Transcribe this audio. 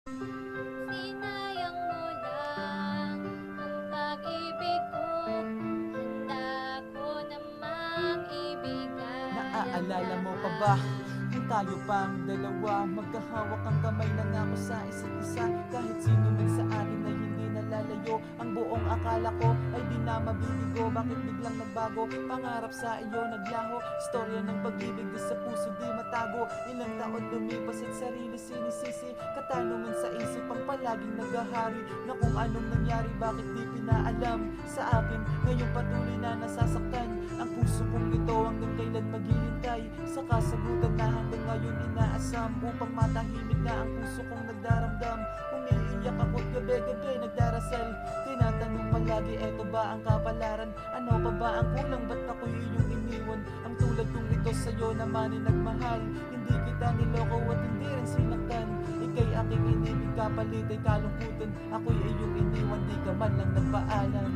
Sinayang mo lang ang pag-ibig ko. Handa ko namang ibigay ang Naaalala mo pa ba? lahat. Kung tayo pang dalawa, magkahawak ang kamay na nako sa isa't isa. Kahit sino man sa atin ay hindi nalalayo. Ang buong akala ko ay di na mabibigo. Bakit biglang nagbago? Pangarap sa iyo naglaho. Storya ng pag-ibig di sa puso di matago. Ilang taon lumipas at sarili sinisisi. Katanungan sa isip ang palaging naghahari, na kung anong nangyari, bakit di pinaalam sa akin. Ngayon patuloy na nasasaktan ang puso kong ito. Hanggang kailan maghihintay sa kasagutan na hanggang ngayon inaasam, upang matahimik na ang puso kong nagdaramdam. Umiiyak ako't gabi-gabi nagdarasal. Tinatanong palagi, eto ba ang kapalaran? Ano pa ba ang kulang? Ba't ako'y iyong iniwan? Ang tulad kong ito sa'yo naman ay nagmahal. Hindi kita niloko at hindi rin sinaktan. Ika'y aking inibig, kapalit ay kalungkutan. Ako'y iyong iniwan, di ka man lang nagpaalam.